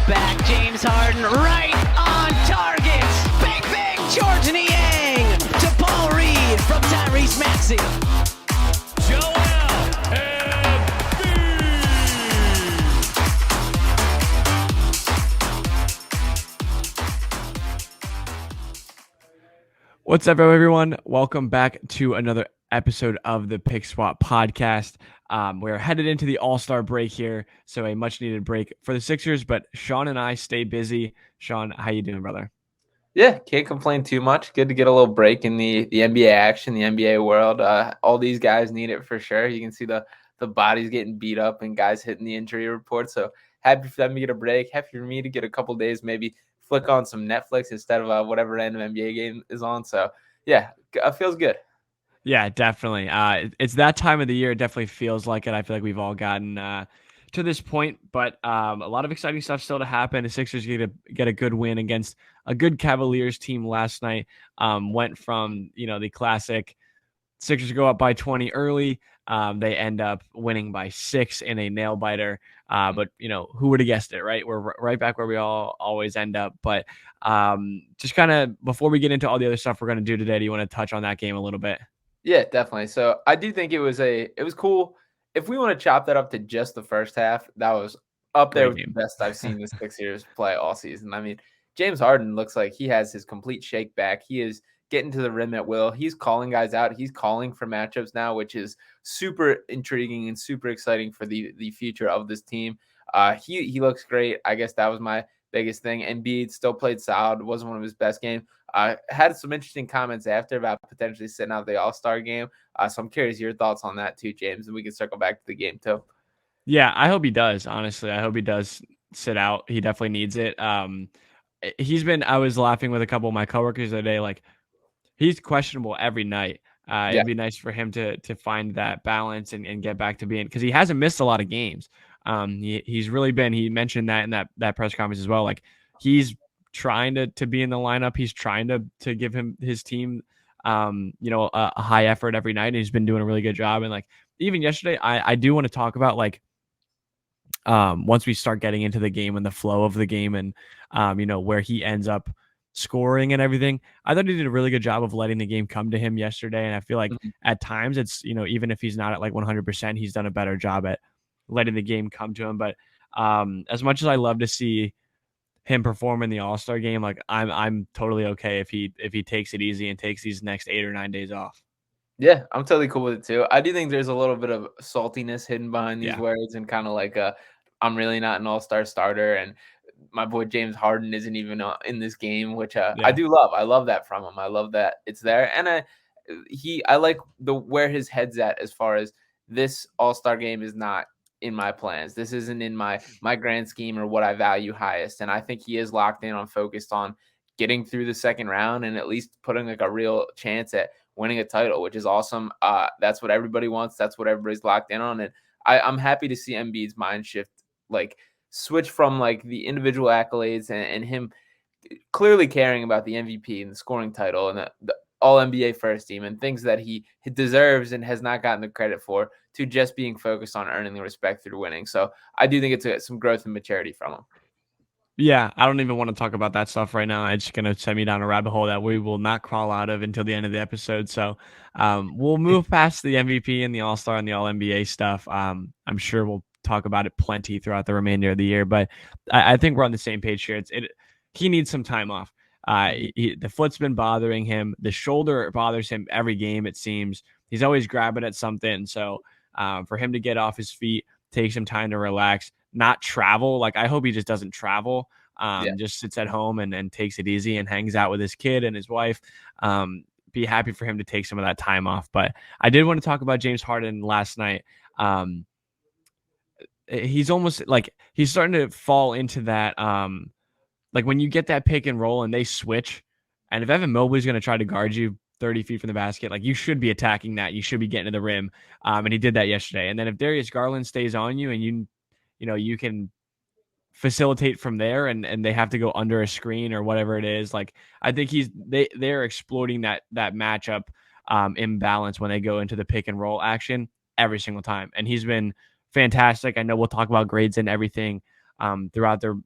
back. James Harden right on target. Bang, bang, George Niang to Paul Reed from Tyrese Maxey. Joel Embiid. What's up, everyone? Welcome back to another episode of the Pick Swap podcast. We're headed into the All-Star break here, so a much-needed break for the Sixers, but Sean and I stay busy. Sean, how you doing, brother? Yeah, can't complain too much. Good to get a little break in the NBA action, the NBA world. All these guys need it for sure. You can see the bodies getting beat up and guys hitting the injury report. So happy for them to get a break. Happy for me to get a couple days, maybe flick on some Netflix instead of whatever random NBA game is on. So yeah, feels good. Yeah, definitely. It's that time of the year. It definitely feels like it. I feel like we've all gotten to this point, but a lot of exciting stuff still to happen. The Sixers get a good win against a good Cavaliers team last night. Went from, the classic Sixers go up by 20 early. They end up winning by 6 in a nail biter. But who would have guessed it, right? We're right back where we all always end up. But just kind of before we get into all the other stuff we're going to do today, do you want to touch on that game a little bit? Yeah, definitely. So I do think it was cool. If we want to chop that up to just the first half, that was up there with the best I've seen the Sixers play all season. I mean, James Harden looks like he has his complete shake back. He is getting to the rim at will. He's calling guys out. He's calling for matchups now, which is super intriguing and super exciting for the future of this team. He looks great. I guess that was my biggest thing. Embiid still played solid. Wasn't one of his best games. Had some interesting comments after about potentially sitting out the All-Star game. So I'm curious your thoughts on that too, James, and we can circle back to the game too. Yeah, I hope he does. Honestly, I hope he does sit out. He definitely needs it. I was laughing with a couple of my coworkers today, like he's questionable every night. It'd be nice for him to find that balance and get back to being, because he hasn't missed a lot of games. He's really been, he mentioned that in that press conference as well. Like he's trying to be in the lineup. He's trying to give his team, a high effort every night. And he's been doing a really good job. And like, even yesterday, I do want to talk about like, once we start getting into the game and the flow of the game and, where he ends up scoring and everything. I thought he did a really good job of letting the game come to him yesterday. And I feel like at times it's, even if he's not at like 100%, he's done a better job at letting the game come to him. But as much as I love to see him perform in the All-Star game, like I'm totally okay if he takes it easy and takes these next 8 or 9 days off. Yeah, I'm totally cool with it too. I do think there's a little bit of saltiness hidden behind these words and kind of like I'm really not an all-star starter, and my boy James Harden isn't even in this game, which I do love. I love that from him. I love that it's there, and I like where his head's at as far as this All-Star game is not in my plans. This isn't in my grand scheme or what I value highest, and I think he is locked in on focused on getting through the second round and at least putting like a real chance at winning a title, which is awesome. That's what everybody wants. That's what everybody's locked in on. And I'm happy to see Embiid's mind shift, like switch from like the individual accolades and him clearly caring about the MVP and the scoring title and the all NBA first team and things that he deserves and has not gotten the credit for, to just being focused on earning the respect through winning. So I do think it's some growth and maturity from him. Yeah, I don't even want to talk about that stuff right now. It's just going to send me down a rabbit hole that we will not crawl out of until the end of the episode. So we'll move past the MVP and the All-Star and the All-NBA stuff. I'm sure we'll talk about it plenty throughout the remainder of the year. But I think we're on the same page here. He needs some time off. The foot's been bothering him. The shoulder bothers him every game, it seems. He's always grabbing at something. So for him to get off his feet, take some time to relax, not travel. Like, I hope he just doesn't travel, just sits at home and takes it easy and hangs out with his kid and his wife. Be happy for him to take some of that time off. But I did want to talk about James Harden last night. He's almost like he's starting to fall into that. Like when you get that pick and roll and they switch, and if Evan Mobley's going to try to guard you 30 feet from the basket, like you should be attacking that. You should be getting to the rim. And he did that yesterday. And then if Darius Garland stays on you and you can facilitate from there and they have to go under a screen or whatever it is, like I think they're exploiting that matchup imbalance when they go into the pick and roll action every single time. And he's been fantastic. I know we'll talk about grades and everything throughout the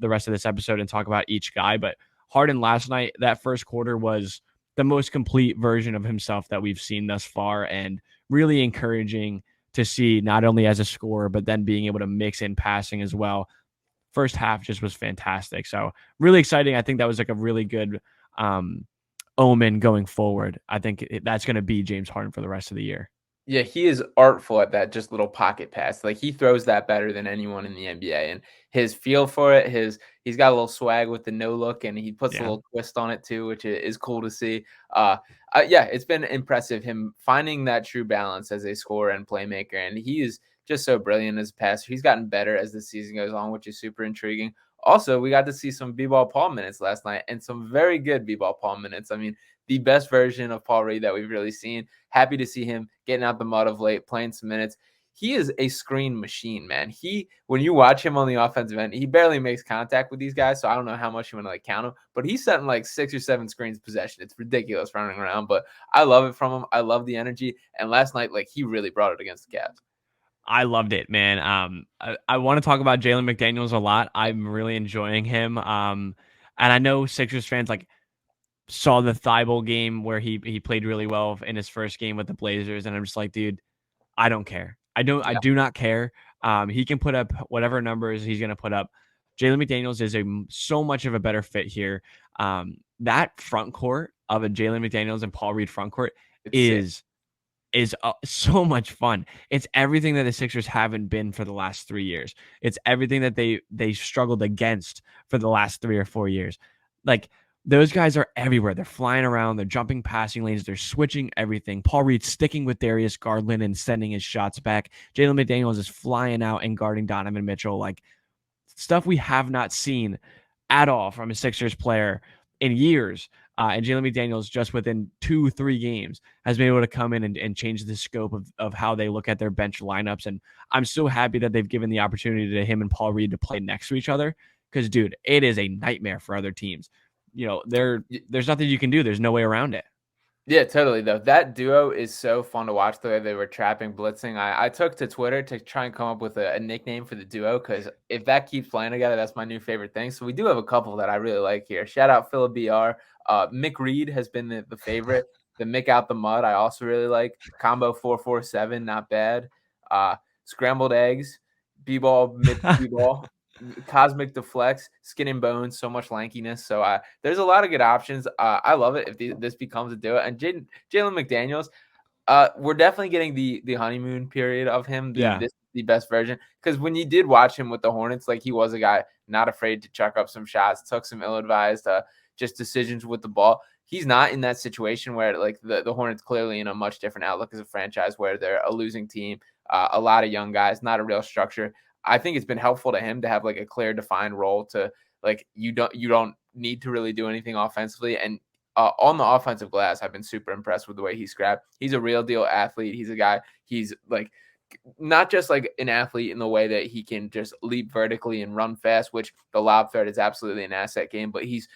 rest of this episode and talk about each guy. But Harden last night, that first quarter was the most complete version of himself that we've seen thus far, and really encouraging to see, not only as a scorer, but then being able to mix in passing as well. First half just was fantastic. So really exciting. I think that was like a really good omen going forward. I think that's going to be James Harden for the rest of the year. Yeah, he is artful at that just little pocket pass. Like, he throws that better than anyone in the NBA, and his feel for it, he's got a little swag with the no look, and he puts a little twist on it too, which is cool to see. Yeah, it's been impressive him finding that true balance as a scorer and playmaker, and he is just so brilliant as a passer. He's gotten better as the season goes on, which is super intriguing. Also, we got to see some B-ball Paul minutes last night, and some very good B-ball Paul minutes. I mean, the best version of Paul Reed that we've really seen. Happy to see him getting out the mud of late, playing some minutes. He is a screen machine, man. When you watch him on the offensive end, he barely makes contact with these guys, so I don't know how much you want to like count him, but he's setting like 6 or 7 screens possession. It's ridiculous running around, but I love it from him. I love the energy, and last night, like, he really brought it against the Cavs. I loved it, man. I want to talk about Jalen McDaniels a lot. I'm really enjoying him. And I know Sixers fans like saw the Thibault game where he played really well in his first game with the Blazers, and I'm just like, dude, I don't care. I do not care. He can put up whatever numbers he's going to put up. Jalen McDaniels is so much of a better fit here. That front court of a Jalen McDaniels and Paul Reed front court is so much fun. It's everything that the Sixers haven't been for the last 3 years. It's everything that they struggled against for the last 3 or 4 years. Like, those guys are everywhere. They're flying around. They're jumping passing lanes. They're switching everything. Paul Reed sticking with Darius Garland and sending his shots back. Jalen McDaniels is flying out and guarding Donovan Mitchell. Like, stuff we have not seen at all from a Sixers player in years. And Jalen McDaniels, just within 2-3 games, has been able to come in and change the scope of how they look at their bench lineups. And I'm so happy that they've given the opportunity to him and Paul Reed to play next to each other, because, dude, it is a nightmare for other teams. There's nothing you can do. There's no way around it. Yeah, totally, though. That duo is so fun to watch, the way they were trapping, blitzing. I took to Twitter to try and come up with a nickname for the duo, because if that keeps playing together, that's my new favorite thing. So we do have a couple that I really like here. Shout out Philip BR. Mick Reed has been the favorite. The Mick out the mud, I also really like. Combo 447, not bad. Scrambled eggs, B-ball, mid B-ball. Cosmic deflects, skin and bones, so much lankiness. So there's a lot of good options. I love it if this becomes a duo. And Jalen McDaniels, we're definitely getting the honeymoon period of him. The best version, because when you did watch him with the Hornets, like, he was a guy not afraid to chuck up some shots, took some ill-advised just decisions with the ball. He's not in that situation where, like, the Hornets clearly in a much different outlook as a franchise, where they're a losing team, a lot of young guys, not a real structure. I think it's been helpful to him to have like a clear defined role to, like, you don't need to really do anything offensively. And on the offensive glass, I've been super impressed with the way he scrapped. He's a real deal athlete. He's a guy, he's like not just like an athlete in the way that he can just leap vertically and run fast, which the lob threat is absolutely an asset game, but he's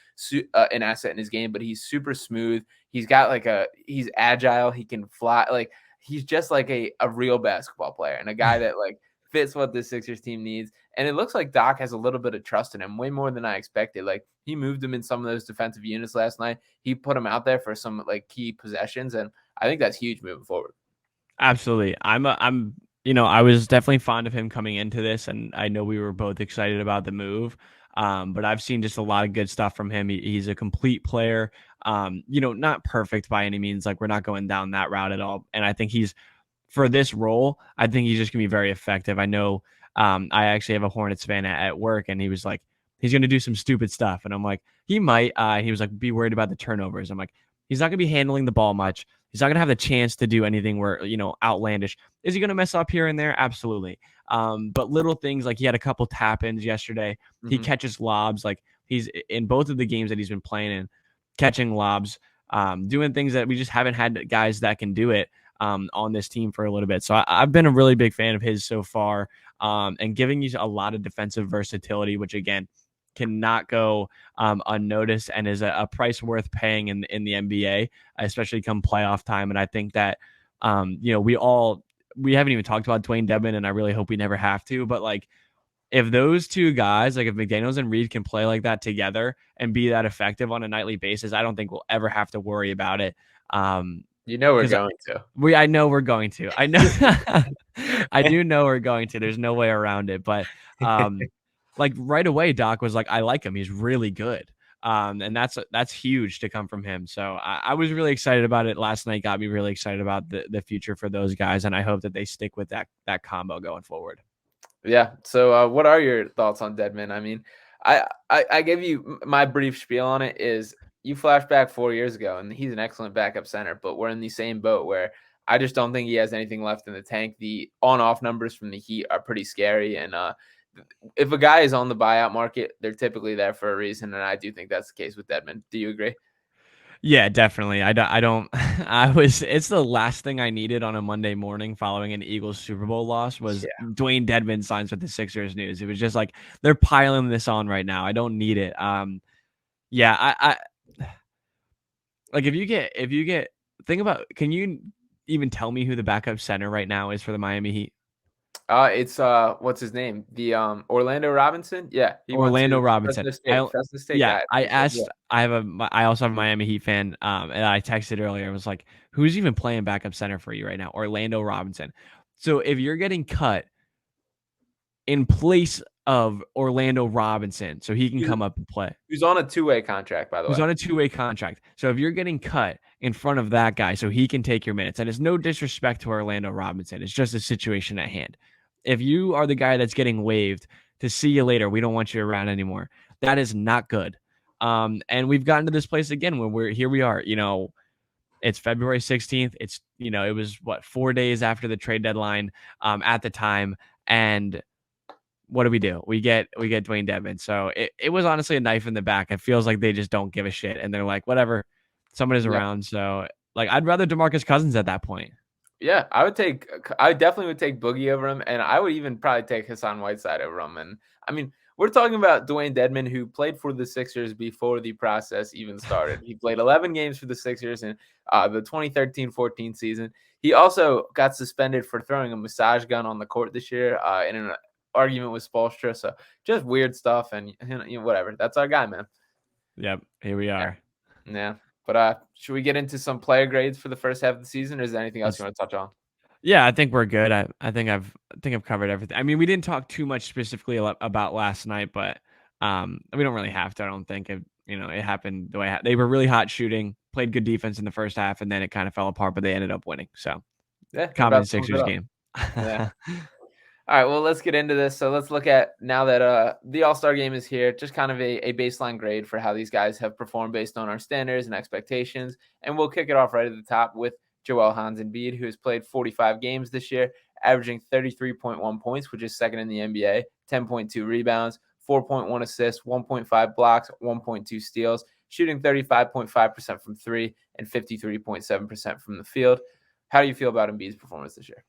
an asset in his game, but he's super smooth. He's got he's agile. He can fly. Like, he's just like a real basketball player, and a guy that like fits what the Sixers team needs. And it looks like Doc has a little bit of trust in him, way more than I expected. Like, he moved him in some of those defensive units last night. He put him out there for some like key possessions, and I think that's huge moving forward. Absolutely. I was definitely fond of him coming into this, and I know we were both excited about the move. But I've seen just a lot of good stuff from him. He's a complete player. Not perfect by any means. Like, we're not going down that route at all. And I think for this role, I think he's just going to be very effective. I know I actually have a Hornets fan at work, and he was like, he's going to do some stupid stuff. And I'm like, he might. He was like, be worried about the turnovers. I'm like, he's not going to be handling the ball much. He's not going to have the chance to do anything where, outlandish. Is he going to mess up here and there? Absolutely. But little things, like he had a couple tap-ins yesterday. Mm-hmm. He catches lobs. Like, he's in both of the games that he's been playing in, catching lobs, doing things that we just haven't had guys that can do it on this team for a little bit. So I've been a really big fan of his so far, and giving you a lot of defensive versatility, which again cannot go unnoticed, and is a price worth paying in the NBA, especially come playoff time. And I think that we haven't even talked about Dewayne Dedmon, and I really hope we never have to, but like, if those two guys, like if McDaniels and Reed can play like that together and be that effective on a nightly basis, I don't think we'll ever have to worry about it. You know we're 'Cause going to. I know we're going to. I know I do know we're going to. There's no way around it. But like right away, Doc was like, I like him. He's really good. And that's huge to come from him. So I was really excited about it last night. Got me really excited about the future for those guys, and I hope that they stick with that combo going forward. Yeah. So, what are your thoughts on Dedmon? I mean, I gave you my brief spiel on it. Is you flash back 4 years ago, and he's an excellent backup center, but we're in the same boat where I just don't think he has anything left in the tank. The on-off numbers from the Heat are pretty scary, and if a guy is on the buyout market, they're typically there for a reason, and I do think that's the case with Dedmon. Do you agree? Yeah, definitely. I don't it's the last thing I needed on a Monday morning following an Eagles Super Bowl loss was Yeah. Dwayne Dedmon signs with the Sixers news. It was just like they're piling this on right now. I don't need it. Yeah, I like if you get think about, can you even tell me who the backup center right now is for the Miami Heat? It's what's his name? The Orlando Robinson. Yeah, he went Orlando to Robinson. Fresno State. Fresno State Yeah, guy. I Yeah. asked. I also have a Miami Heat fan, and I texted earlier. I was like, "Who's even playing backup center for you right now?" Orlando Robinson. So if you're getting cut in place of Orlando Robinson, so he can He's, come up and play, he's on a two-way contract, by the who's way. on a two-way contract. So if you're getting cut in front of that guy, so he can take your minutes, and it's no disrespect to Orlando Robinson, it's just a situation at hand. If you are the guy that's getting waived to see you later, we don't want you around anymore. That is not good. And we've gotten to this place again where we are. It's February 16th. It's it was what 4 days after the trade deadline at the time, and what do? We get Dwayne Dedmon. So it was honestly a knife in the back. It feels like they just don't give a shit, and they're like, whatever, someone is Yeah. around. So like, I'd rather DeMarcus Cousins at that point. Yeah, I definitely would take Boogie over him, and I would even probably take Hassan Whiteside over him. And I mean, we're talking about Dwayne Dedmon, who played for the Sixers before the process even started. He played 11 games for the Sixers in the 2013-14 season. He also got suspended for throwing a massage gun on the court this year in an argument with Spoelstra. So just weird stuff, and whatever. That's our guy, man. Yep, here we are. Yeah. But should we get into some player grades for the first half of the season, or is there anything else you want to touch on? Yeah, I think we're good. I think I've covered everything. I mean, we didn't talk too much specifically about last night, but we don't really have to. I don't think it happened the way they were really hot shooting, played good defense in the first half, and then it kind of fell apart, but they ended up winning. So, Yeah, confident Sixers game. Yeah. All right, well, let's get into this. So let's look at, now that the All-Star game is here, just kind of a baseline grade for how these guys have performed based on our standards and expectations. And we'll kick it off right at the top with Joel Embiid, who has played 45 games this year, averaging 33.1 points, which is second in the NBA, 10.2 rebounds, 4.1 assists, 1.5 blocks, 1.2 steals, shooting 35.5% from three and 53.7% from the field. How do you feel about Embiid's performance this year?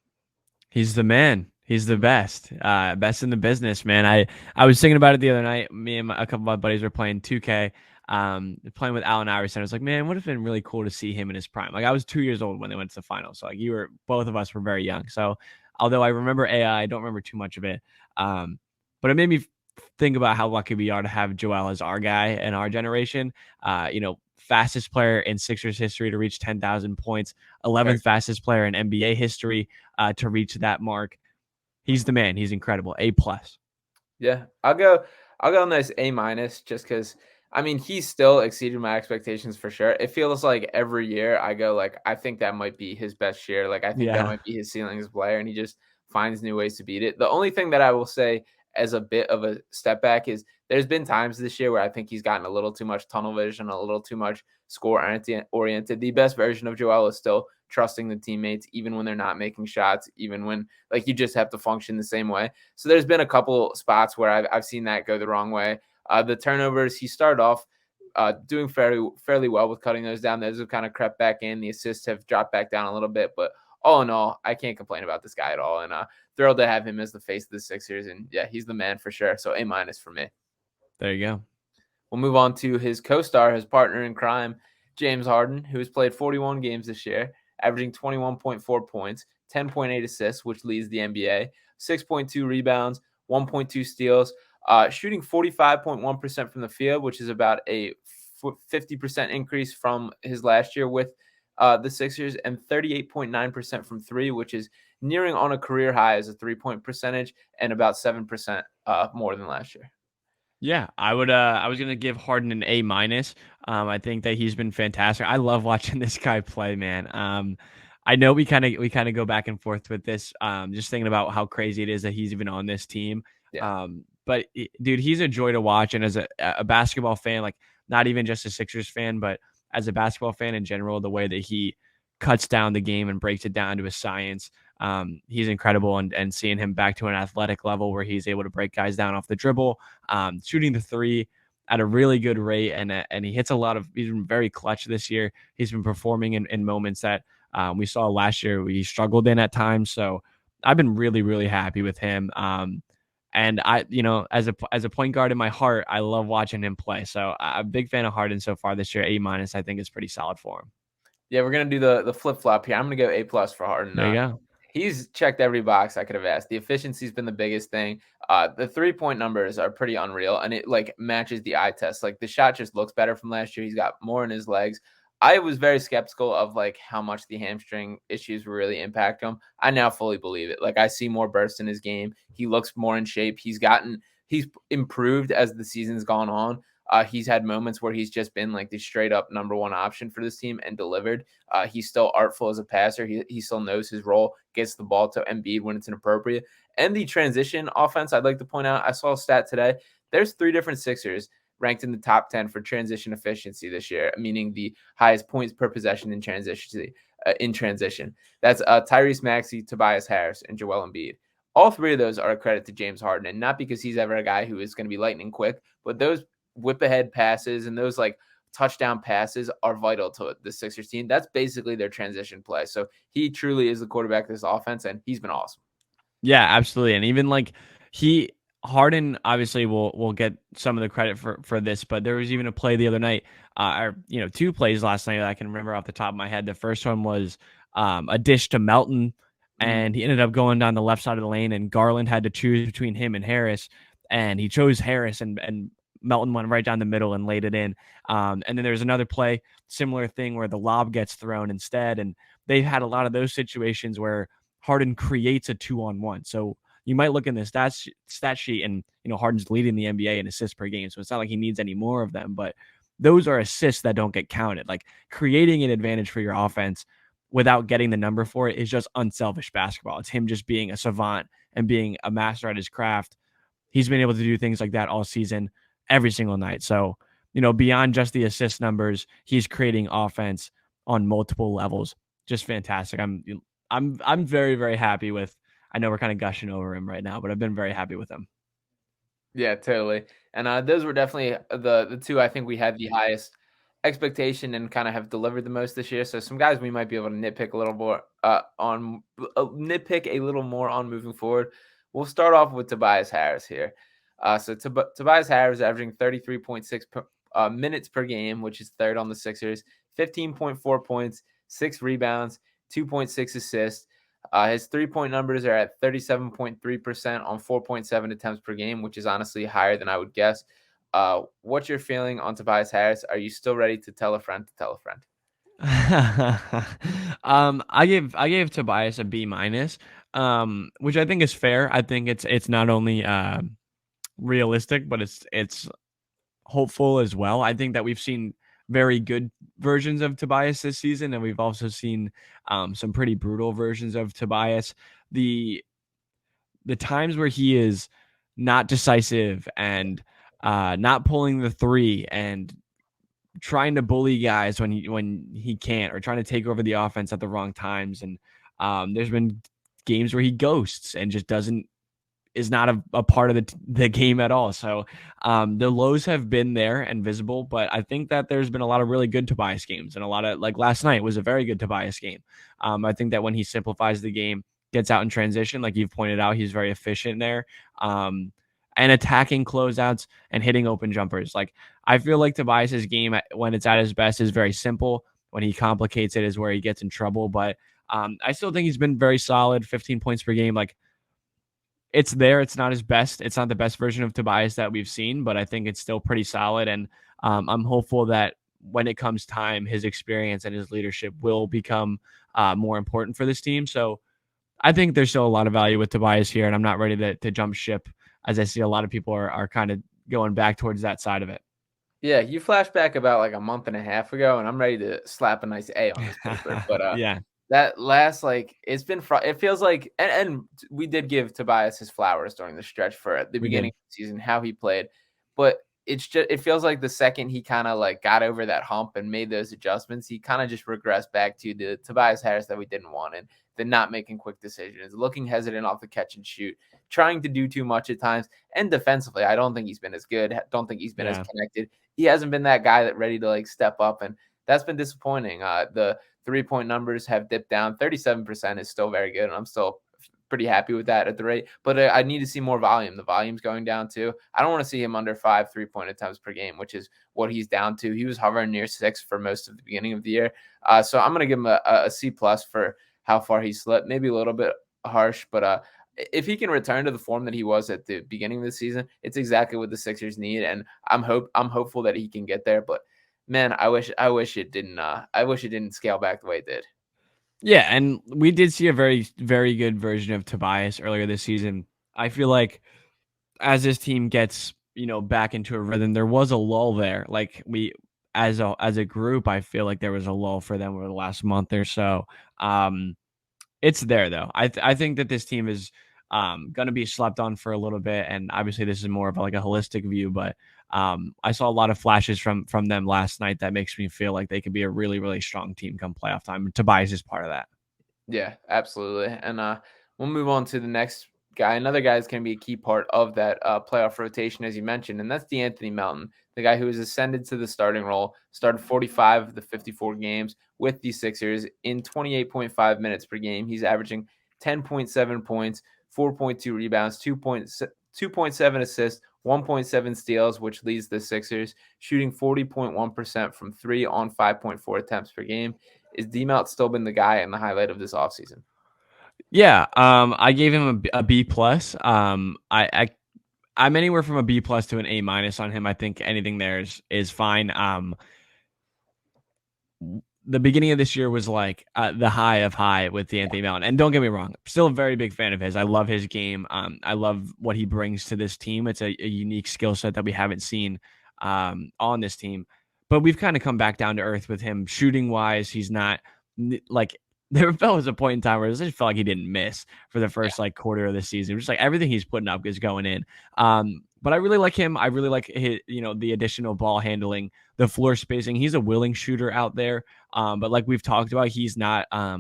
He's the man. He's the best, best in the business, man. I was thinking about it the other night. Me and a couple of my buddies were playing 2K, playing with Allen Iverson. I was like, man, would have been really cool to see him in his prime. Like, I was 2 years old when they went to the finals. So like, both of us were very young. So although I remember AI, I don't remember too much of it. But it made me think about how lucky we are to have Joel as our guy in our generation. Fastest player in Sixers history to reach 10,000 points, 11th fastest player in NBA history to reach that mark. He's the man. He's incredible. A+. Yeah, I'll go on this A-, just because, I mean, he's still exceeded my expectations for sure. It feels like every year I go like, I think that might be his best year. Like, I think that might be his ceiling as a player, and he just finds new ways to beat it. The only thing that I will say as a bit of a step back is there's been times this year where I think he's gotten a little too much tunnel vision, a little too much score oriented. The best version of Joel is still trusting the teammates, even when they're not making shots, even when like you just have to function the same way. So there's been a couple spots where I've seen that go the wrong way. The turnovers, he started off doing fairly well with cutting those down. Those have kind of crept back in. The assists have dropped back down a little bit, but all in all, I can't complain about this guy at all. And thrilled to have him as the face of the Sixers. And yeah, he's the man for sure. So A- for me. There you go. We'll move on to his co-star, his partner in crime, James Harden, who has played 41 games this year, averaging 21.4 points, 10.8 assists, which leads the NBA, 6.2 rebounds, 1.2 steals, shooting 45.1% from the field, which is about a 50% increase from his last year with the Sixers, and 38.9% from three, which is nearing on a career high as a 3-point percentage and about 7% more than last year. Yeah, I would. I was gonna give Harden an A minus. I think that he's been fantastic. I love watching this guy play, man. I know we kind of go back and forth with this. Just thinking about how crazy it is that he's even on this team. Yeah. But dude, he's a joy to watch. And as a basketball fan, like not even just a Sixers fan, but as a basketball fan in general, the way that he cuts down the game and breaks it down to a science. He's incredible, and seeing him back to an athletic level where he's able to break guys down off the dribble, shooting the three at a really good rate, and he hits a lot of. He's been very clutch this year. He's been performing in moments that we saw last year he struggled in at times. So I've been really, really happy with him. And I, as a point guard in my heart, I love watching him play. So I'm a big fan of Harden so far this year. A minus, I think, is pretty solid for him. Yeah, we're gonna do the flip flop here. I'm gonna go A plus for Harden. There you go. He's checked every box I could have asked. The efficiency's been the biggest thing. The 3-point numbers are pretty unreal, and it like matches the eye test. Like the shot just looks better from last year. He's got more in his legs. I was very skeptical of like how much the hamstring issues will really impact him. I now fully believe it. Like I see more burst in his game. He looks more in shape. He's improved as the season's gone on. He's had moments where he's just been like the straight up number one option for this team and delivered. He's still artful as a passer. He still knows his role, gets the ball to Embiid when it's inappropriate. And the transition offense, I'd like to point out, I saw a stat today. There's 3 different Sixers ranked in the top 10 for transition efficiency this year, meaning the highest points per possession in transition. That's Tyrese Maxey, Tobias Harris, and Joel Embiid. All 3 of those are a credit to James Harden, and not because he's ever a guy who is going to be lightning quick, but those whip ahead passes and those like touchdown passes are vital to the Sixers team. That's basically their transition play. So he truly is the quarterback of this offense, and he's been awesome. Yeah, absolutely. And even like Harden obviously will get some of the credit for this, but there was even a play the other night, or 2 plays last night that I can remember off the top of my head. The first one was a dish to Melton, and he ended up going down the left side of the lane, and Garland had to choose between him and Harris, and he chose Harris, and Melton went right down the middle and laid it in. And then there's another play, similar thing where the lob gets thrown instead. And they've had a lot of those situations where Harden creates a 2-on-1. So you might look in the stat sheet and, Harden's leading the NBA in assists per game. So it's not like he needs any more of them, but those are assists that don't get counted. Like creating an advantage for your offense without getting the number for it is just unselfish basketball. It's him just being a savant and being a master at his craft. He's been able to do things like that all season, every single night. So, beyond just the assist numbers, he's creating offense on multiple levels. Just fantastic. I'm very, very happy with. I know we're kind of gushing over him right now, but I've been very happy with him. Yeah, totally. And those were definitely the 2 I think we had the highest expectation and kind of have delivered the most this year. So some guys we might be able to nitpick a little more on moving forward. We'll start off with Tobias Harris here. So Tobias Harris averaging 33.6 minutes per game, which is 3rd on the Sixers, 15.4 points, 6 rebounds, 2.6 assists. His 3-point numbers are at 37.3% on 4.7 attempts per game, which is honestly higher than I would guess. What's your feeling on Tobias Harris? Are you still ready to tell a friend to tell a friend? I gave Tobias a B minus, which I think is fair. I think it's not only realistic, but it's hopeful as well. I think that we've seen very good versions of Tobias this season, and we've also seen some pretty brutal versions of Tobias. The times where he is not decisive and not pulling the 3 and trying to bully guys when he can't, or trying to take over the offense at the wrong times, and there's been games where he ghosts and just is not a part of the game at all. So the lows have been there and visible, but I think that there's been a lot of really good Tobias games, and a lot of, like last night was a very good Tobias game. I think that when he simplifies the game, gets out in transition, like you've pointed out, he's very efficient there, and attacking closeouts and hitting open jumpers. Like I feel like Tobias's game when it's at his best is very simple. When he complicates it is where he gets in trouble, but I still think he's been very solid. 15 points per game. Like it's there. It's not his best. It's not the best version of Tobias that we've seen, but I think it's still pretty solid. And I'm hopeful that when it comes time, his experience and his leadership will become more important for this team. So I think there's still a lot of value with Tobias here, and I'm not ready to jump ship, as I see a lot of people are kind of going back towards that side of it. Yeah, you flash back about like a month and a half ago, and I'm ready to slap a nice A on this paper. But Yeah, that last like it's been it feels like and we did give Tobias his flowers during the stretch for the we beginning did. of the season, how he played. But it feels like the second he kind of like got over that hump and made those adjustments, he kind of just regressed back to the Tobias Harris that we didn't want, and the not making quick decisions, looking hesitant off the catch and shoot, trying to do too much at times. And defensively, I don't think he's been as good. Don't think he's been as Yeah. connected. He hasn't been that guy that ready to like step up, and that's been disappointing. The 3-point numbers have dipped down. 37% is still very good, and I'm still pretty happy with that at the rate. But I need to see more volume. The volume's going down too. I don't want to see him under 5 3-point attempts per game, which is what he's down to. He was hovering near 6 for most of the beginning of the year. So I'm going to give him a C plus for how far he slipped. Maybe a little bit harsh, but if he can return to the form that he was at the beginning of the season, it's exactly what the Sixers need, and I'm hopeful that he can get there. But man, I wish it didn't. I wish it didn't scale back the way it did. Yeah, and we did see a very, very good version of Tobias earlier this season. I feel like as this team gets, back into a rhythm, there was a lull there. Like we as a group, I feel like there was a lull for them over the last month or so. It's there though. I think that this team is going to be slept on for a little bit, and obviously this is more of like a holistic view. But I saw a lot of flashes from them last night that makes me feel like they could be a really, really strong team come playoff time. And Tobias is part of that. Yeah, absolutely. And we'll move on to the next guy. Another guy is going to be a key part of that playoff rotation, as you mentioned, and that's De'Anthony Melton, the guy who has ascended to the starting role, started 45 of the 54 games with the Sixers in 28.5 minutes per game. He's averaging 10.7 points, 4.2 rebounds, 2.7 assists, 1.7 steals, which leads the Sixers, shooting 40.1% from three on 5.4 attempts per game. Is D-Melt still been the guy and the highlight of this offseason? Yeah, I gave him a B plus. I'm anywhere from a B plus to an A minus on him. I think anything there is fine. The beginning of this year was like the high of high with De'Anthony Melton. And don't get me wrong, still a very big fan of his. I love his game. I love what he brings to this team. It's a unique skill set that we haven't seen on this team. But we've kind of come back down to earth with him shooting wise. He's not like there was a point in time where it just felt like he didn't miss for the first like quarter of the season. Just like everything he's putting up is going in. But I really like him. I really like his, the additional ball handling, the floor spacing. He's a willing shooter out there. But like we've talked about, he's not a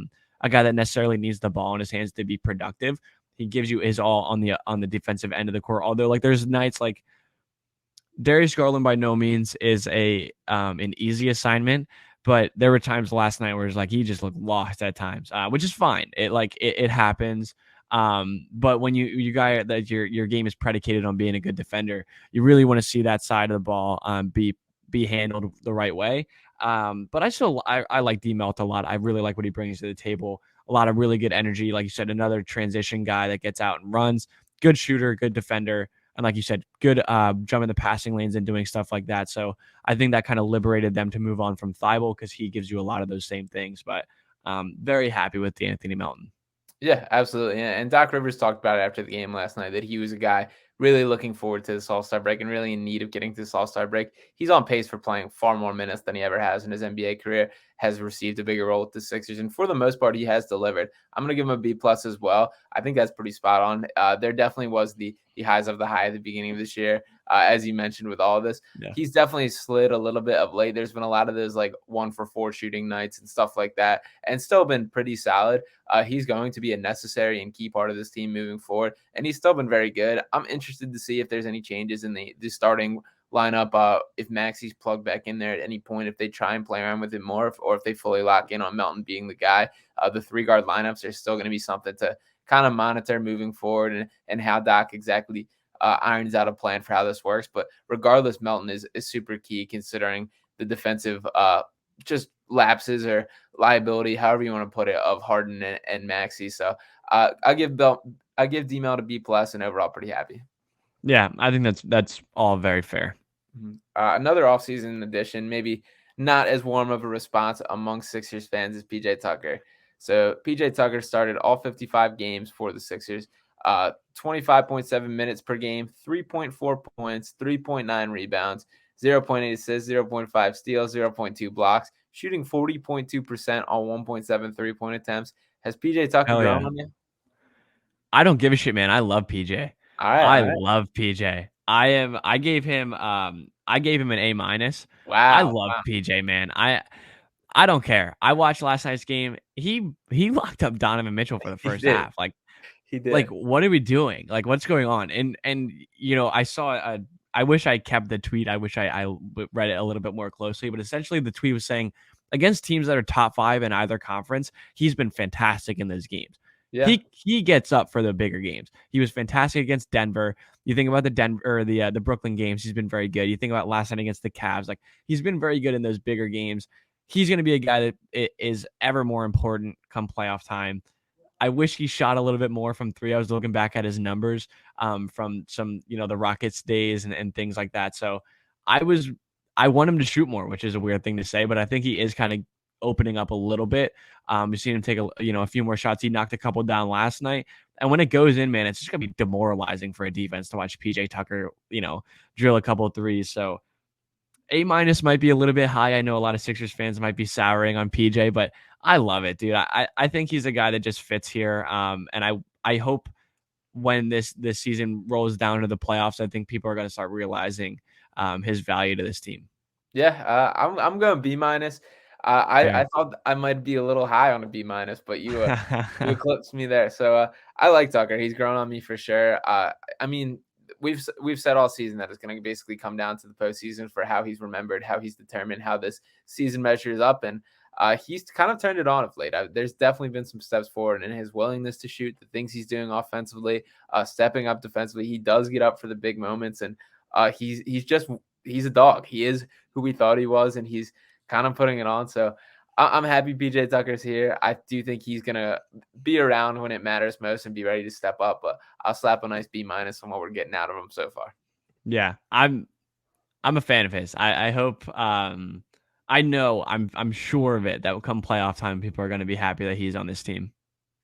guy that necessarily needs the ball in his hands to be productive. He gives you his all on the defensive end of the court. Although like there's nights like Darius Garland by no means is an easy assignment, but there were times last night where it's like he just looked lost at times, which is fine. It happens. But when you guy that your game is predicated on being a good defender, you really want to see that side of the ball be handled the right way. But I like D-Melt a lot. I really like what he brings to the table. A lot of really good energy. Like you said, another transition guy that gets out and runs. Good shooter, good defender. And like you said, good jumping the passing lanes and doing stuff like that. So I think that kind of liberated them to move on from Thibault because he gives you a lot of those same things. But very happy with De'Anthony Melton. Yeah, absolutely. And Doc Rivers talked about it after the game last night that he was a guy really looking forward to this All-Star break and really in need of getting to this All-Star break. He's on pace for playing far more minutes than he ever has in his NBA career, has received a bigger role with the Sixers, and for the most part, he has delivered. I'm going to give him a B plus as well. I think that's pretty spot on. There definitely was the highs of the high at the beginning of this year, as you mentioned with all of this. Yeah. He's definitely slid a little bit of late. There's been a lot of those like 1-for-4 shooting nights and stuff like that, and still been pretty solid. He's going to be a necessary and key part of this team moving forward, and he's still been very good. I'm interested to see if there's any changes in the starting lineup. If Maxi's plugged back in there at any point, if they try and play around with it more, or if they fully lock in on Melton being the guy. The 3-guard lineups are still going to be something to kind of monitor moving forward, and how Doc exactly irons out a plan for how this works. But regardless, Melton is super key considering the defensive just lapses or liability, however you want to put it, of Harden and Maxey. So I give I give D-Mel to B+ and overall pretty happy. Yeah, I think that's all very fair. Another offseason addition, maybe not as warm of a response among Sixers fans as PJ Tucker. So PJ Tucker started all 55 games for the Sixers, 25.7 minutes per game, 3.4 points, 3.9 rebounds, 0.8 assists, 0.5 steals, 0.2 blocks, shooting 40.2% on 1.7 three-point attempts. Has PJ Tucker Hell grown yeah. on you? I don't give a shit, man. I love PJ. All right, I all right. love PJ. I gave him an A minus. I Wow, love wow. PJ, man. I don't care. I watched last night's game. He locked up Donovan Mitchell for the He first did. half. Like He did. what are we doing? Like what's going on? And I saw I wish I kept the tweet. I wish I read it a little bit more closely, but essentially the tweet was saying against teams that are top 5 in either conference, he's been fantastic in those games. Yeah. He gets up for the bigger games. He was fantastic against Denver. You think about the Denver or the Brooklyn games, he's been very good. You think about last night against the Cavs, like he's been very good in those bigger games. He's going to be a guy that is ever more important come playoff time. I wish he shot a little bit more from 3. I was looking back at his numbers from some, the Rockets days and things like that. So I want him to shoot more, which is a weird thing to say, but I think he is kind of opening up a little bit. We've seen him take a few more shots. He knocked a couple down last night. And when it goes in, man, it's just gonna be demoralizing for a defense to watch PJ Tucker, drill a couple of threes. So A minus might be a little bit high. I know a lot of Sixers fans might be souring on PJ, but I love it, dude. I think he's a guy that just fits here. And I hope when this season rolls down to the playoffs, I think people are going to start realizing his value to this team. Yeah, I'm going B minus. I Fair. thought I might be a little high on a B minus, but you eclipsed me there. So I like Tucker. He's grown on me for sure. I mean, we've said all season that it's going to basically come down to the postseason for how he's remembered, how he's determined, how this season measures up, and he's kind of turned it on of late. There's definitely been some steps forward in his willingness to shoot, the things he's doing offensively, stepping up defensively. He does get up for the big moments, and he's a dog. He is who we thought he was, and he's kind of putting it on. So I'm happy PJ Tucker's here. I do think he's gonna be around when it matters most and be ready to step up. But I'll slap a nice B minus on what we're getting out of him so far. Yeah, I'm a fan of his. I hope I know I'm sure of it that will come playoff time, people are going to be happy that he's on this team.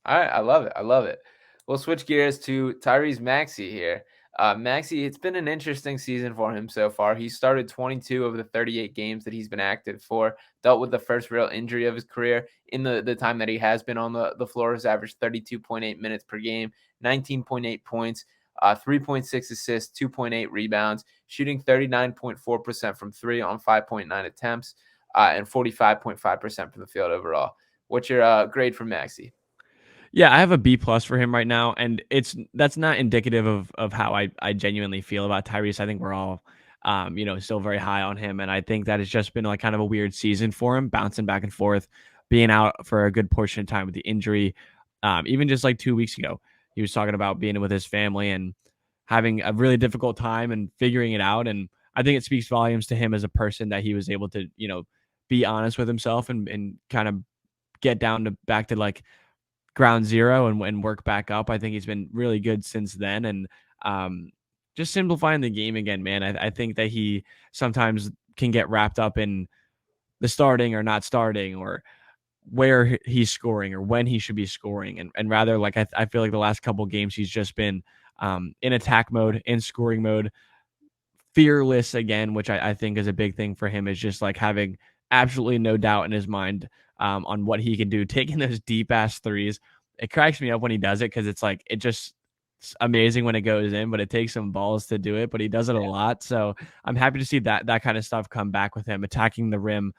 All right, I love it. I love it. We'll switch gears to Tyrese Maxey here. Maxey, it's been an interesting season for him so far. He started 22 of the 38 games that he's been active for, dealt with the first real injury of his career in the time that he has been on the floor. Has averaged 32.8 minutes per game, 19.8 points, 3.6 assists, 2.8 rebounds, shooting 39.4% from 3 on 5.9 attempts, and 45.5% from the field overall. What's your grade for Maxey? Yeah, I have a B plus for him right now, and that's not indicative of how I genuinely feel about Tyrese. I think we're all still very high on him, and I think that it's just been like kind of a weird season for him, bouncing back and forth, being out for a good portion of time with the injury. Even just like 2 weeks ago, he was talking about being with his family and having a really difficult time and figuring it out. And I think it speaks volumes to him as a person that he was able to be honest with himself and kind of get down to back to like ground zero and work back up. I think he's been really good since then. And just simplifying the game again, man. I think that he sometimes can get wrapped up in the starting or not starting or where he's scoring or when he should be scoring. And rather, like, I feel like the last couple games, he's just been in attack mode, in scoring mode, fearless again, which I think is a big thing for him, is just like having absolutely no doubt in his mind on what he can do, taking those deep ass threes. It cracks me up when he does it because it's like it's amazing when it goes in, but it takes some balls to do it. But he does it a lot, so I'm happy to see that kind of stuff come back with him, attacking the rim,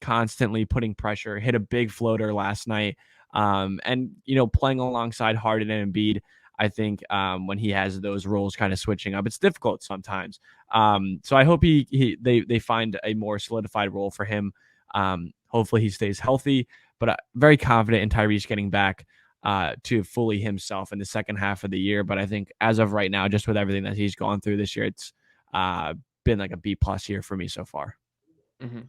constantly putting pressure. Hit a big floater last night, and playing alongside Harden and Embiid. I think when he has those roles kind of switching up, it's difficult sometimes. So I hope they find a more solidified role for him. Hopefully he stays healthy, but very confident in Tyrese getting back to fully himself in the second half of the year. But I think as of right now, just with everything that he's gone through this year, it's been like a B plus year for me so far. Mm-hmm.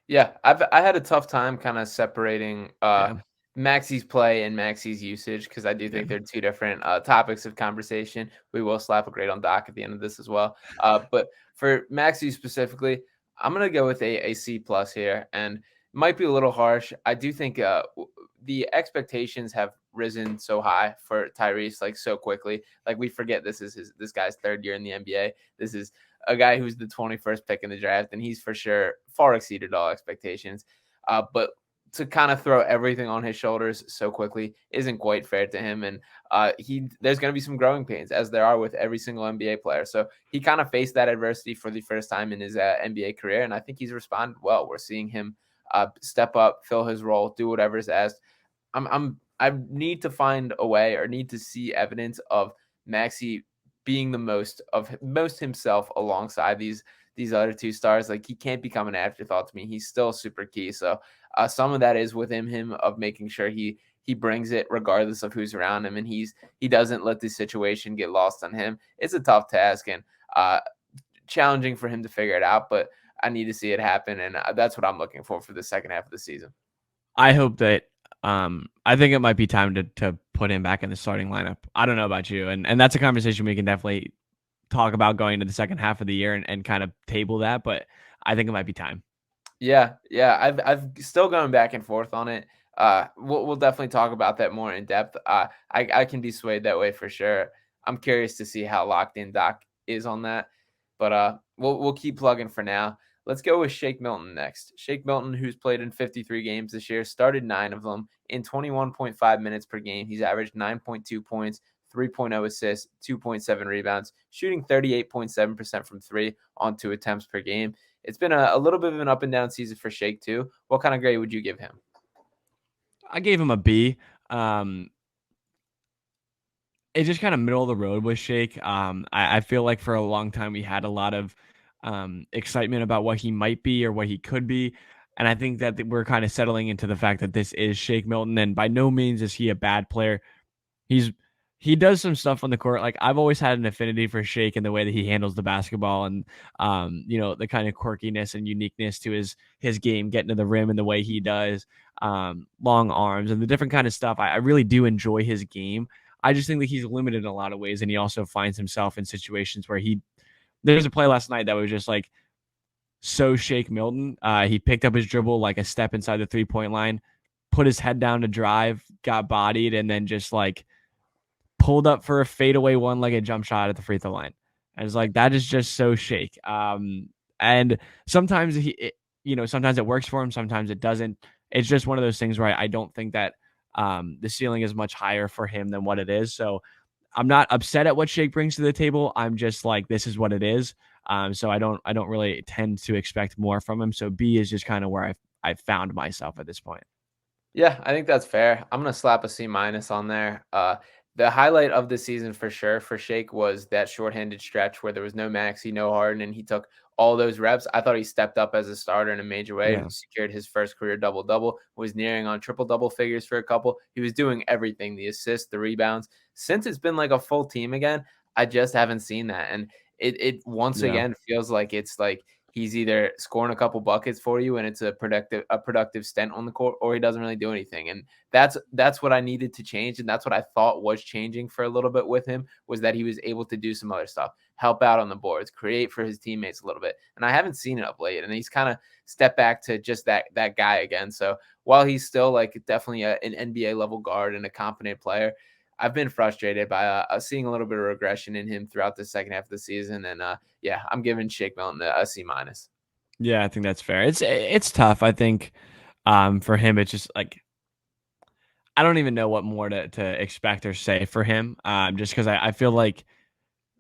Yeah, I had a tough time kind of separating Yeah. Maxi's play and Maxi's usage, because I do think they're two different topics of conversation. We will slap a grade on Doc at the end of this as well. But for Maxi specifically, I'm gonna go with a C plus here, and might be a little harsh. I do think the expectations have risen so high for Tyrese like so quickly. Like we forget this guy's third year in the NBA. This is a guy who's the 21st pick in the draft, and he's for sure far exceeded all expectations. But to kind of throw everything on his shoulders so quickly isn't quite fair to him. And there's going to be some growing pains, as there are with every single NBA player. So he kind of faced that adversity for the first time in his NBA career, and I think he's responded well. We're seeing him step up, fill his role, do whatever is asked. I need to find a way, or need to see evidence of Maxi being the most himself alongside these other two stars. Like he can't become an afterthought to me. He's still super key. So some of that is within him of making sure he brings it regardless of who's around him, and he doesn't let the situation get lost on him. It's a tough task and challenging for him to figure it out, but I need to see it happen, and that's what I'm looking for the second half of the season. I hope that I think it might be time to put him back in the starting lineup. I don't know about you, and that's a conversation we can definitely talk about going into the second half of the year and kind of table that, but I think it might be time. Yeah. I've still going back and forth on it. We'll definitely talk about that more in depth. I can be swayed that way for sure. I'm curious to see how locked in Doc is on that, but we'll keep plugging for now. Let's go with Shake Milton next. Shake Milton, who's played in 53 games this year, started 9 of them in 21.5 minutes per game. He's averaged 9.2 points, 3.0 assists, 2.7 rebounds, shooting 38.7% from 3 on 2 attempts per game. It's been a little bit of an up and down season for Shake too. What kind of grade would you give him? I gave him a B. It's just kind of middle of the road with Shake. I feel like for a long time we had a lot of excitement about what he might be or what he could be. And I think that we're kind of settling into the fact that this is Shake Milton. And by no means is he a bad player. He does some stuff on the court. Like I've always had an affinity for Shake and the way that he handles the basketball and the kind of quirkiness and uniqueness to his game, getting to the rim and the way he does, long arms and the different kind of stuff. I really do enjoy his game. I just think that he's limited in a lot of ways, and he also finds himself in situations where there's a play last night that was just like so Shake Milton. He picked up his dribble like a step inside the 3-point line, put his head down to drive, got bodied, and then just like pulled up for a fadeaway one-legged jump shot at the free throw line. And it's like, that is just so Shake. And sometimes sometimes it works for him, sometimes it doesn't. It's just one of those things where I don't think that the ceiling is much higher for him than what it is. So I'm not upset at what Shake brings to the table. I'm just like, this is what it is. So I don't really tend to expect more from him. So B is just kind of where I've found myself at this point. Yeah, I think that's fair. I'm gonna slap a C minus on there. The highlight of the season for sure for Shake was that shorthanded stretch where there was no Maxi, no Harden, and he took all those reps. I thought he stepped up as a starter in a major way. Yeah. Secured his first career double-double, was nearing on triple-double figures for a couple. He was doing everything, the assists, the rebounds. Since it's been like a full team again, I just haven't seen that. And it once again feels like it's like he's either scoring a couple buckets for you and it's a productive stint on the court, or he doesn't really do anything. And that's what I needed to change. And that's what I thought was changing for a little bit with him, was that he was able to do some other stuff, help out on the boards, create for his teammates a little bit. And I haven't seen it of late. And he's kind of stepped back to just that guy again. So while he's still like definitely an NBA level guard and a competent player, I've been frustrated by seeing a little bit of regression in him throughout the second half of the season. And I'm giving Shake Milton a C minus. Yeah, I think that's fair. It's tough. I think for him, it's just like, I don't even know what more to expect or say for him. Just because I feel like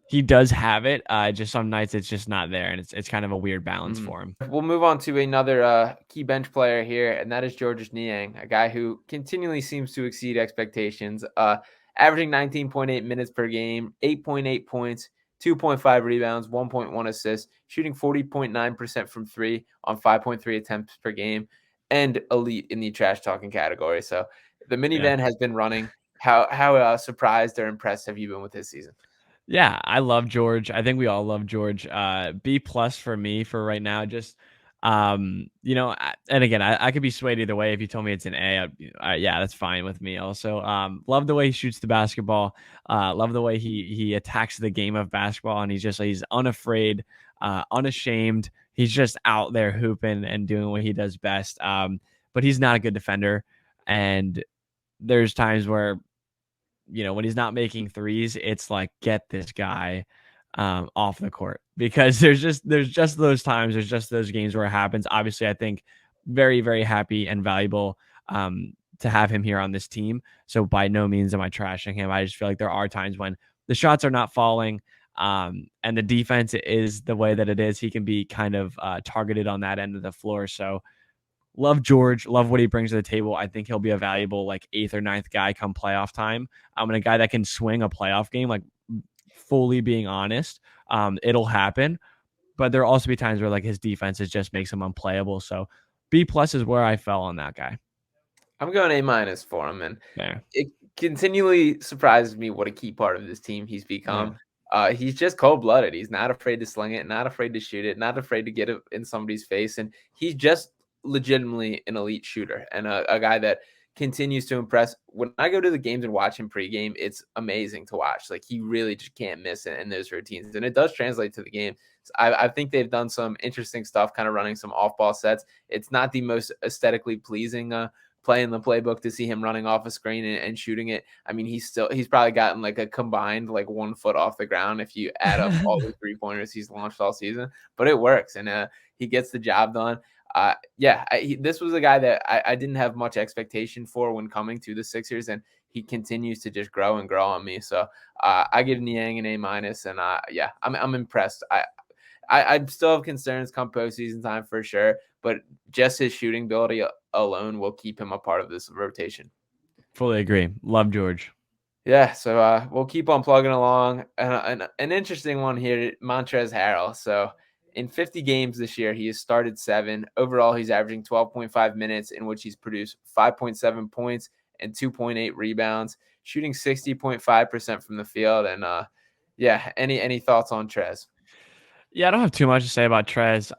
he does have it. Just some nights it's just not there, and it's kind of a weird balance for him. We'll move on to another key bench player here, and that is Georges Niang, a guy who continually seems to exceed expectations. Averaging 19.8 minutes per game, 8.8 points, 2.5 rebounds, 1.1 assists, shooting 40.9% from 3 on 5.3 attempts per game, and elite in the trash talking category. So the minivan has been running. How surprised or impressed have you been with this season? Yeah, I love George. I think we all love George. B plus for me for right now. Just And again, I could be swayed either way. If you told me it's an A, yeah, that's fine with me. Also, love the way he shoots the basketball. Love the way he attacks the game of basketball, and he's unafraid, unashamed. He's just out there hooping and doing what he does best. But he's not a good defender, and there's times where when he's not making threes, it's like, get this guy off the court, because there's just those times, there's just those games where it happens. Obviously, I think very, very happy and valuable to have him here on this team. So by no means am I trashing him. I just feel like there are times when the shots are not falling, and the defense is the way that it is. He can be kind of targeted on that end of the floor. So love George, love what he brings to the table. I think he'll be a valuable like 8th or 9th guy come playoff time. And a guy that can swing a playoff game, like, fully being honest, it'll happen. But there'll also be times where like his defense just makes him unplayable. So B+ is where I fell on that guy. I'm going A- for him, and Yeah. it continually surprises me what a key part of this team he's become. Yeah. He's just cold-blooded. He's not afraid to sling it, not afraid to shoot it, not afraid to get it in somebody's face, and he's just legitimately an elite shooter and a guy that continues to impress. When I go to the games and watch him pregame, it's amazing to watch. Like, he really just can't miss it in those routines, and it does translate to the game. So I think they've done some interesting stuff, kind of running some off-ball sets. It's not the most aesthetically pleasing play in the playbook to see him running off a screen and shooting it. I mean, he's probably gotten like a combined like 1 foot off the ground if you add up all the 3-pointers he's launched all season, but it works, and he gets the job done. This was a guy that I didn't have much expectation for when coming to the Sixers, and he continues to just grow and grow on me. So I give Niang an A-, and I'm impressed. I still have concerns come postseason time for sure, but just his shooting ability alone will keep him a part of this rotation. Fully agree. Love George. Yeah, so we'll keep on plugging along. An interesting one here, Montrezl Harrell. So in 50 games this year, he has started 7. Overall, he's averaging 12.5 minutes, in which he's produced 5.7 points and 2.8 rebounds, shooting 60.5% from the field. And any thoughts on Trez? Yeah, I don't have too much to say about Trez.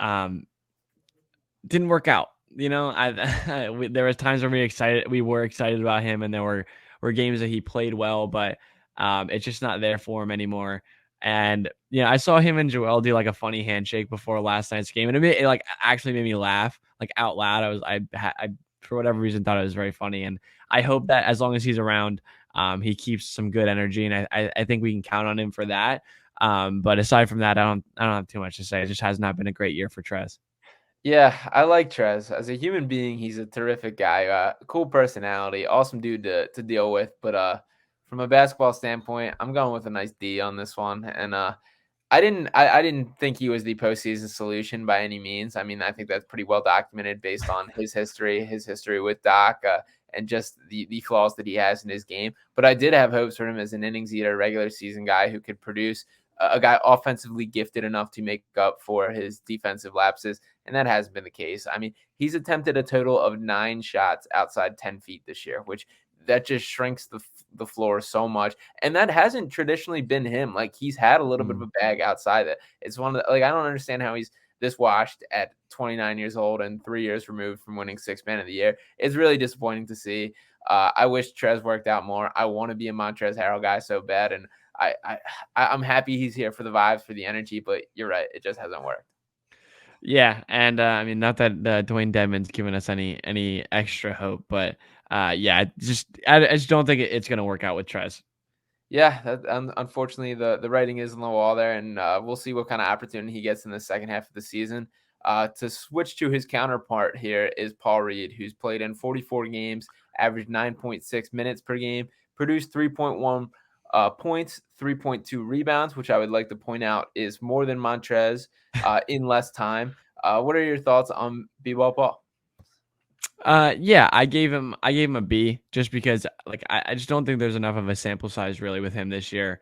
Didn't work out. There was times when we were excited about him, and there were games that he played well, but it's just not there for him anymore. And I saw him and Joel do like a funny handshake before last night's game, and it like actually made me laugh like out loud. I for whatever reason thought it was very funny, and I hope that as long as he's around, he keeps some good energy, and I think we can count on him for that. But aside from that, I don't have too much to say. It just has not been a great year for Trez. Yeah, I like Trez. As a human being, he's a terrific guy. Cool personality, awesome dude to deal with. But from a basketball standpoint, I'm going with a nice D on this one. And I didn't think he was the postseason solution by any means. I mean, I think that's pretty well documented based on his history with Doc, and just the flaws that he has in his game. But I did have hopes for him as an innings eater, regular season guy who could produce, a guy offensively gifted enough to make up for his defensive lapses. And that hasn't been the case. I mean, he's attempted a total of 9 shots outside 10 feet this year, which that just shrinks the floor so much. And that hasn't traditionally been him. Like, he's had a little bit of a bag outside that. It's one of the, like, I don't understand how he's this washed at 29 years old and 3 years removed from winning 6th Man of the Year. It's really disappointing to see. I wish Trez worked out more. I want to be a Montrezl Harrell guy so bad. And I'm happy he's here for the vibes, for the energy, but you're right. It just hasn't worked. Yeah, and I mean, not that Dewayne Dedmon's given us any extra hope, but I just don't think it's going to work out with Trez. Yeah, unfortunately, the writing is on the wall there, and we'll see what kind of opportunity he gets in the second half of the season. To switch to his counterpart here is Paul Reed, who's played in 44 games, averaged 9.6 minutes per game, produced 3.1 points, 3.2 rebounds, which I would like to point out is more than Montrez in less time. What are your thoughts on B-Ball Paul? Yeah, I gave him a B just because like I just don't think there's enough of a sample size really with him this year.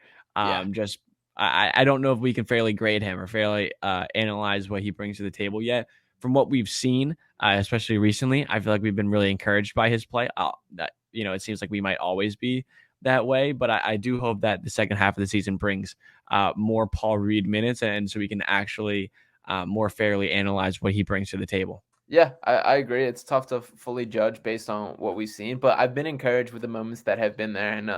Just I don't know if we can fairly grade him or fairly analyze what he brings to the table yet. From what we've seen, especially recently, I feel like we've been really encouraged by his play. It seems like we might always be that way, but I do hope that the second half of the season brings more Paul Reed minutes, and so we can actually more fairly analyze what he brings to the table. Yeah, I agree. It's tough to fully judge based on what we've seen, but I've been encouraged with the moments that have been there. And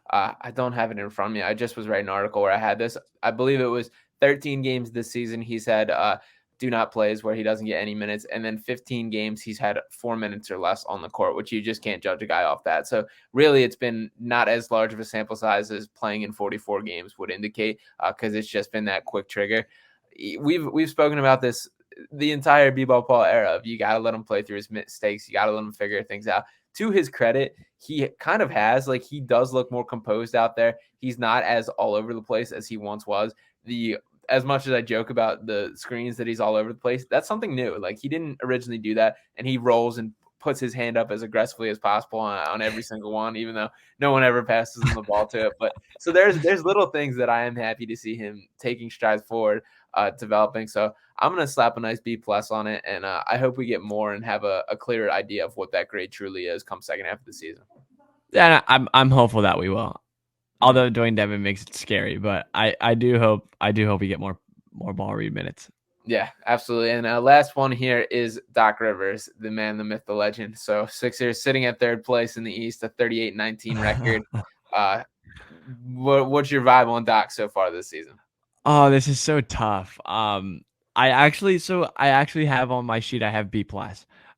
I don't have it in front of me. I just was writing an article where I had this. I believe it was 13 games this season. He's had do not plays where he doesn't get any minutes, and then 15 games he's had 4 minutes or less on the court, which you just can't judge a guy off that. So really, it's been not as large of a sample size as playing in 44 games would indicate, because it's just been that quick trigger. We've spoken about this the entire B-ball Paul era of you got to let him play through his mistakes. You got to let him figure things out. To his credit, he kind of has. Like, he does look more composed out there. He's not as all over the place as he once was. As much as I joke about the screens that he's all over the place, that's something new. Like, he didn't originally do that, and he rolls and puts his hand up as aggressively as possible on every single one, even though no one ever passes him the ball to it. But so there's little things that I am happy to see him taking strides forward, developing. So I'm going to slap a nice B+ on it, and I hope we get more and have a clearer idea of what that grade truly is come second half of the season. Yeah, I'm hopeful that we will. Although Dwayne Dedmon makes it scary, but I do hope we get more ball read minutes. Yeah, absolutely. And last one here is Doc Rivers, the man, the myth, the legend. So Sixers sitting at third place in the East, a 38-19 record. What's your vibe on Doc so far this season? Oh, this is so tough. I actually have on my sheet, I have B+,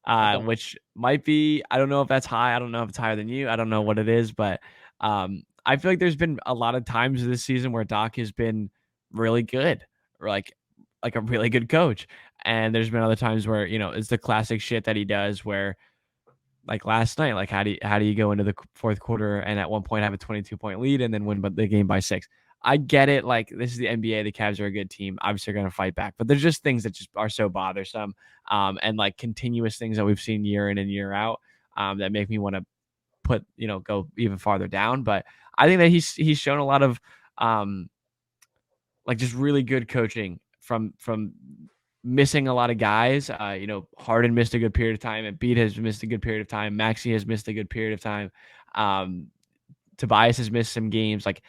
Okay. which might be, I don't know if that's high. I don't know if it's higher than you. I don't know what it is, but I feel like there's been a lot of times this season where Doc has been really good, or like a really good coach. And there's been other times where, it's the classic shit that he does where, like last night, like how do you go into the fourth quarter and at one point have a 22-point lead and then win the game by 6? I get it. Like, this is the NBA. The Cavs are a good team. Obviously, they're going to fight back. But there's just things that just are so bothersome, and like continuous things that we've seen year in and year out, that make me want to go even farther down. But I think that he's shown a lot of like just really good coaching from missing a lot of guys. Harden missed a good period of time. Embiid has missed a good period of time. Maxey has missed a good period of time. Tobias has missed some games. Like,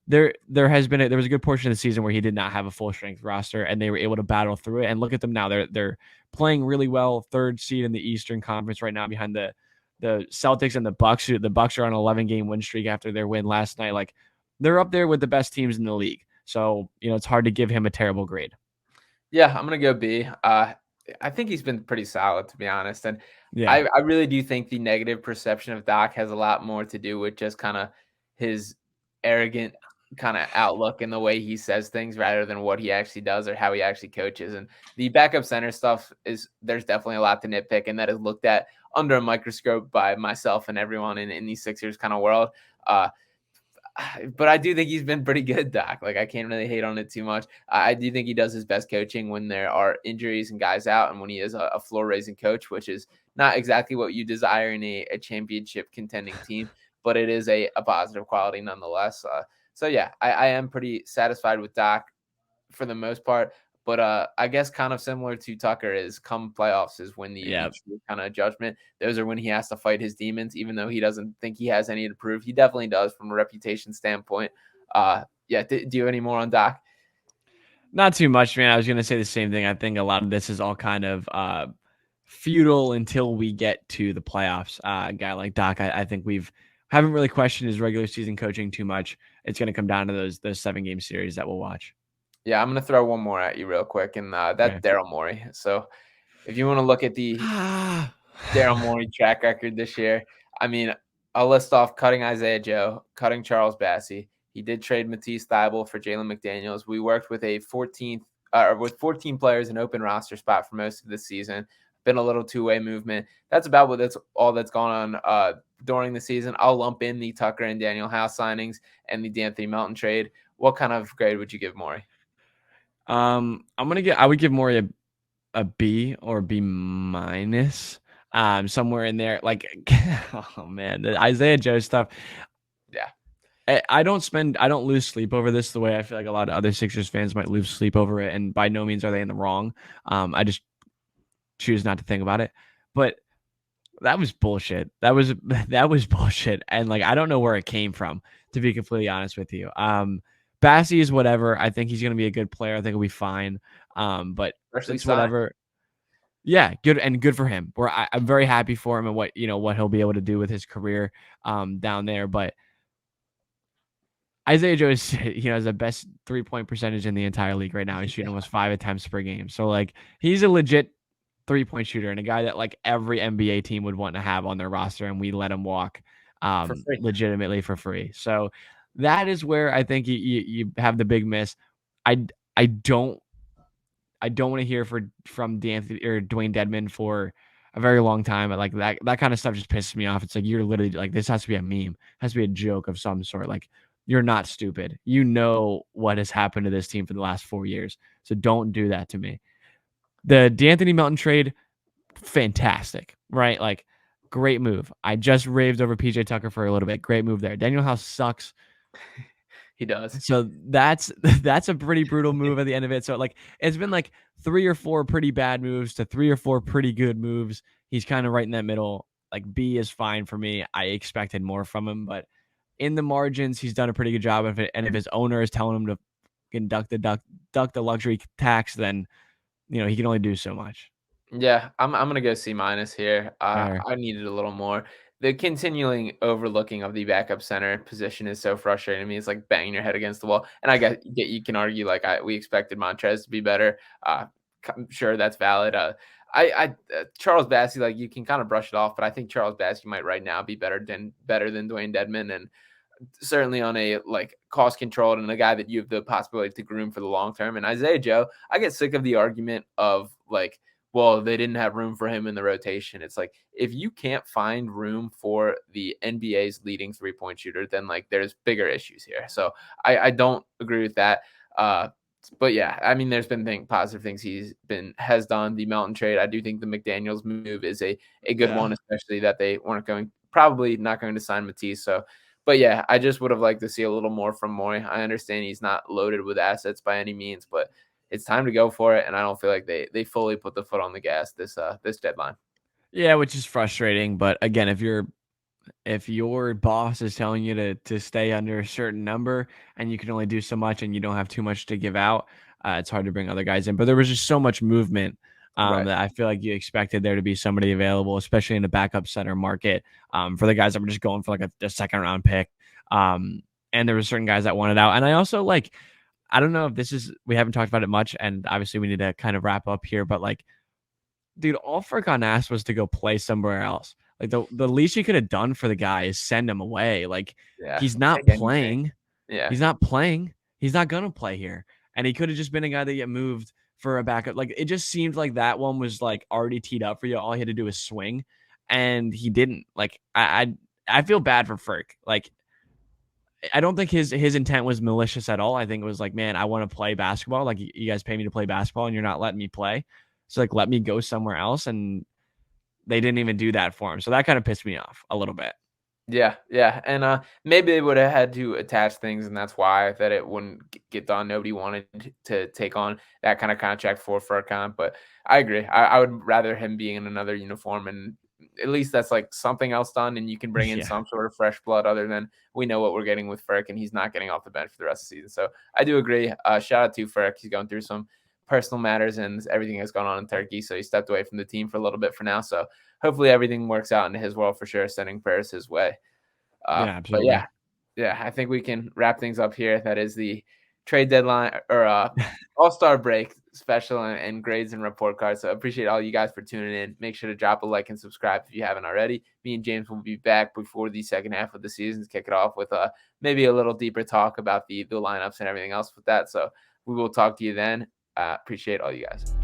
there was a good portion of the season where he did not have a full strength roster, and they were able to battle through it. And look at them now; they're playing really well. Third seed in the Eastern Conference right now, behind the Celtics and the Bucks. The Bucks are on an 11-game win streak after their win last night. Like, they're up there with the best teams in the league. So it's hard to give him a terrible grade. Yeah, I'm gonna go B. I think he's been pretty solid, to be honest. And Yeah, I really do think the negative perception of Doc has a lot more to do with just kind of his arrogant kind of outlook and the way he says things rather than what he actually does or how he actually coaches. And the backup center stuff there's definitely a lot to nitpick, and that is looked at under a microscope by myself and everyone in the Sixers kind of world. But I do think he's been pretty good, Doc. Like, I can't really hate on it too much. I do think he does his best coaching when there are injuries and guys out, and when he is a floor-raising coach, which is not exactly what you desire in a championship contending team, but it is a positive quality nonetheless. So yeah, I am pretty satisfied with Doc for the most part. But I guess kind of similar to Tucker is come playoffs is when the kind of judgment. Those are when he has to fight his demons, even though he doesn't think he has any to prove. He definitely does from a reputation standpoint. Do you have any more on Doc? Not too much, man. I was going to say the same thing. I think a lot of this is all kind of futile until we get to the playoffs. A guy like Doc, I think haven't really questioned his regular season coaching too much. It's going to come down to those 7-game series that we'll watch. Yeah, I'm going to throw one more at you real quick, and that's okay. Daryl Morey. So if you want to look at the Daryl Morey track record this year, I mean, I'll list off cutting Isaiah Joe, cutting Charles Bassey. He did trade Matisse Thybulle for Jalen McDaniels. We worked with with 14 players in open roster spot for most of the season. Been a little two-way movement. That's about all that's gone on during the season. I'll lump in the Tucker and Daniel House signings and the D'Anthony Melton trade. What kind of grade would you give Morey? I would give Morey a B or B-, somewhere in there. Like, oh man, the Isaiah Joe stuff. Yeah. I don't lose sleep over this the way I feel like a lot of other Sixers fans might lose sleep over it. And by no means are they in the wrong. I just choose not to think about it. But that was bullshit. That was bullshit. And like, I don't know where it came from, to be completely honest with you. Bassey is whatever. I think he's going to be a good player. I think he'll be fine. But Freshly it's signed. whatever. Yeah, good for him. I'm very happy for him and what he'll be able to do with his career down there. But Isaiah Joe has the best 3-point percentage in the entire league right now. He's shooting almost 5 attempts per game. So like he's a legit 3-point shooter and a guy that like every NBA team would want to have on their roster, and we let him walk For free. legitimately for free. So that is where I think you have the big miss. I don't want to hear from D'Anthony or Dewayne Dedmon for a very long time. Like that kind of stuff just pisses me off. It's like you're literally like, this has to be a meme, it has to be a joke of some sort. Like you're not stupid. You know what has happened to this team for the last 4 years. So don't do that to me. The D'Anthony Melton trade, fantastic, right? Like great move. I just raved over PJ Tucker for a little bit. Great move there. Daniel House sucks. He does. So that's a pretty brutal move at the end of it. So like it's been like 3 or 4 pretty bad moves to 3 or 4 pretty good moves. He's kind of right in that middle. Like B is fine for me. I expected more from him, but in the margins, he's done a pretty good job of it. And if his owner is telling him to duck the luxury tax, then he can only do so much. Yeah, I'm gonna go C- here. Fair. I needed a little more. The continuing overlooking of the backup center position is so frustrating to me. It's like banging your head against the wall. And I get you can argue like we expected Montrez to be better. I'm sure that's valid. Charles Bassey, like you can kind of brush it off, but I think Charles Bassey might right now be better than Dewayne Dedmon, and certainly on a like cost controlled and a guy that you have the possibility to groom for the long term. And Isaiah Joe, I get sick of the argument of like, well, they didn't have room for him in the rotation. It's like, if you can't find room for the NBA's leading 3-point shooter, then like there's bigger issues here. So I don't agree with that. But yeah, I mean, there's been positive things has done. The Melton trade, I do think the McDaniels move is a good one, especially that they probably not going to sign Matisse. So, but yeah, I just would have liked to see a little more from Moy. I understand he's not loaded with assets by any means, but it's time to go for it. And I don't feel like they fully put the foot on the gas this deadline. Yeah, which is frustrating. But again, if your boss is telling you to stay under a certain number and you can only do so much and you don't have too much to give out, it's hard to bring other guys in. But there was just so much movement Right. that I feel like you expected there to be somebody available, especially in the backup center market, for the guys that were just going for like a second round pick. And there were certain guys that wanted out. And I also I don't know if we haven't talked about it much, and obviously we need to kind of wrap up here, but like, dude, all Furkan asked was to go play somewhere else. Like the least you could have done for the guy is send him away. Like Yeah. he's not Take anything. playing. Yeah. He's not playing. He's not gonna play here. And he could have just been a guy that get moved for a backup. Like it just seemed like that one was like already teed up for you. All he had to do was swing, and he didn't. Like I feel bad for Furk. Like I don't think his intent was malicious at all. I think it was like, man, I want to play basketball. Like you guys pay me to play basketball, and you're not letting me play. So like, let me go somewhere else. And they didn't even do that for him. So that kind of pissed me off a little bit. Yeah, yeah, and maybe they would have had to attach things, and that's why that it wouldn't get done. Nobody wanted to take on that kind of contract for Furkan, but I agree. I would rather him being in another uniform, and at least that's like something else done, and you can bring in Yeah. some sort of fresh blood other than we know what we're getting with Furk, and he's not getting off the bench for the rest of the season. So I do agree. Shout out to Furk. He's going through some personal matters and everything has gone on in Turkey, so he stepped away from the team for a little bit for now. So hopefully everything works out in his world for sure. Sending prayers his way. Yeah, But absolutely. yeah, I think we can wrap things up here. That is the trade deadline or All-Star break special and grades and report cards. So I appreciate all you guys for tuning in. Make sure to drop a like and subscribe if you haven't already. Me and James will be back before the second half of the season to kick it off with maybe a little deeper talk about the lineups and everything else with that. So we will talk to you then. Appreciate all you guys.